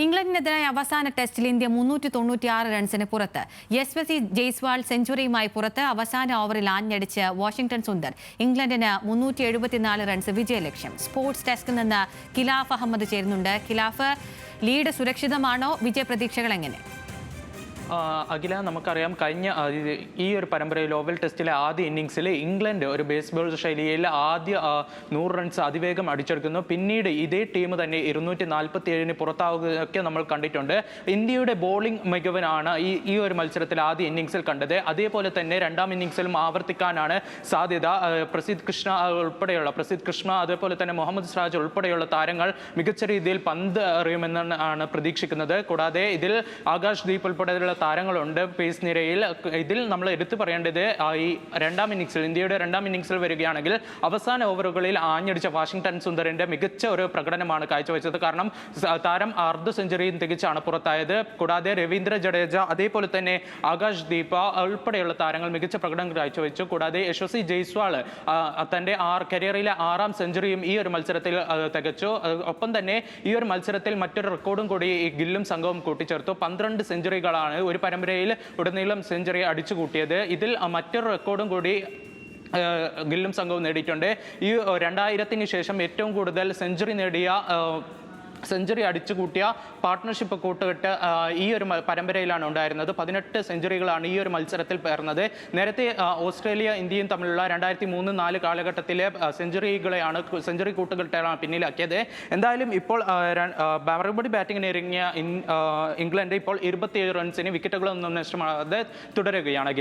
ഇംഗ്ലണ്ടിനെതിരായ അവസാന ടെസ്റ്റിൽ ഇന്ത്യ 396 റൺസിന് പുറത്ത്. യശസ്വി ജയ്സ്വാൾ സെഞ്ചുറിയുമായി പുറത്ത്. അവസാന ഓവറിൽ ആഞ്ഞടിച്ച് വാഷിംഗ്ടൺ സുന്ദർ. ഇംഗ്ലണ്ടിന് 374 റൺസ് വിജയലക്ഷ്യം. സ്പോർട്സ് ഡെസ്കിൽ നിന്ന് ഖിലാഫ് അഹമ്മദ് ചേരുന്നുണ്ട്. ഖിലാഫ്, ലീഡ് സുരക്ഷിതമാണോ? വിജയപ്രതീക്ഷകൾ എങ്ങനെ? അഖില, നമുക്കറിയാം കഴിഞ്ഞ ഈ ഒരു പരമ്പരയിൽ ഓവൽ ടെസ്റ്റിലെ ആദ്യ ഇന്നിങ്സിൽ ഇംഗ്ലണ്ട് ഒരു ബേസ്ബോൾ ശൈലിയിൽ ആദ്യ 100 റൺസ് അതിവേഗം അടിച്ചെടുക്കുന്നു. പിന്നീട് ഇതേ ടീം തന്നെ 247 പുറത്താവുകയൊക്കെ നമ്മൾ കണ്ടിട്ടുണ്ട്. ഇന്ത്യയുടെ ബോളിംഗ് മികവിനാണ് ഈ ഒരു മത്സരത്തിൽ ആദ്യ ഇന്നിങ്സിൽ കണ്ടത്. അതേപോലെ തന്നെ രണ്ടാം ഇന്നിങ്സിലും ആവർത്തിക്കാനാണ് സാധ്യത. പ്രസിദ്ധ് കൃഷ്ണ അതേപോലെ തന്നെ മുഹമ്മദ് സിറാജ് ഉൾപ്പെടെയുള്ള താരങ്ങൾ മികച്ച രീതിയിൽ പന്ത് എറിയുമെന്നാണ് പ്രതീക്ഷിക്കുന്നത്. കൂടാതെ ഇതിൽ ആകാശ് ദീപ് ഉൾപ്പെടെയുള്ള താരങ്ങളുണ്ട് പേസ് നിരയിൽ. ഇതിൽ നമ്മൾ എടുത്തു പറയേണ്ടത് ഈ ഇന്ത്യയുടെ രണ്ടാം ഇന്നിങ്സിൽ വരികയാണെങ്കിൽ അവസാന ഓവറുകളിൽ ആഞ്ഞടിച്ച വാഷിംഗ്ടൺ സുന്ദറിന്റെ മികച്ച ഒരു പ്രകടനമാണ് കാഴ്ചവെച്ചത്. കാരണം താരം അർദ്ധ സെഞ്ചുറിയും തികച്ചാണ് പുറത്തായത്. കൂടാതെ രവീന്ദ്ര ജഡേജ അതേപോലെ തന്നെ ആകാശ് ദീപ ഉൾപ്പെടെയുള്ള താരങ്ങൾ മികച്ച പ്രകടനം കാഴ്ചവെച്ചു. കൂടാതെ യശസ്വി ജയ്സ്വാൾ തന്റെ കരിയറിലെ 6ാം സെഞ്ചുറിയും ഈ ഒരു മത്സരത്തിൽ തികച്ചു. ഒപ്പം തന്നെ ഈ ഒരു മത്സരത്തിൽ മറ്റൊരു റെക്കോർഡും കൂടി ഗില്ലും സംഘവും കൂട്ടിച്ചേർത്തു. 12 സെഞ്ചുറികളാണ് ഒരു പരമ്പരയിൽ ഉടനീളം സെഞ്ചുറി അടിച്ചു കൂട്ടിയത്. ഇതിൽ മറ്റൊരു റെക്കോർഡും കൂടി ഗില്ലും സംഘവും നേടിയിട്ടുണ്ട്. ഈ 2000-ന് ശേഷം ഏറ്റവും കൂടുതൽ സെഞ്ചുറി അടിച്ചു കൂട്ടിയ പാർട്ട്ണർഷിപ്പ് കൂട്ടുകെട്ട് ഈ ഒരു പരമ്പരയിലാണ് ഉണ്ടായിരുന്നത്. 18 സെഞ്ചുറികളാണ് ഈ ഒരു മത്സരത്തിൽ പേർന്നത്. നേരത്തെ ഓസ്ട്രേലിയ ഇന്ത്യയും തമ്മിലുള്ള 2003-4 കാലഘട്ടത്തിലെ സെഞ്ചുറി കൂട്ടുകെട്ടാണ് പിന്നിലാക്കിയത്. എന്തായാലും ഇപ്പോൾ മറുപടി ബാറ്റിങ്ങിന് ഇറങ്ങിയ ഇംഗ്ലണ്ട് ഇപ്പോൾ 27 റൺസിന് വിക്കറ്റുകളൊന്നും നഷ്ടമാകാതെ തുടരുകയാണ്.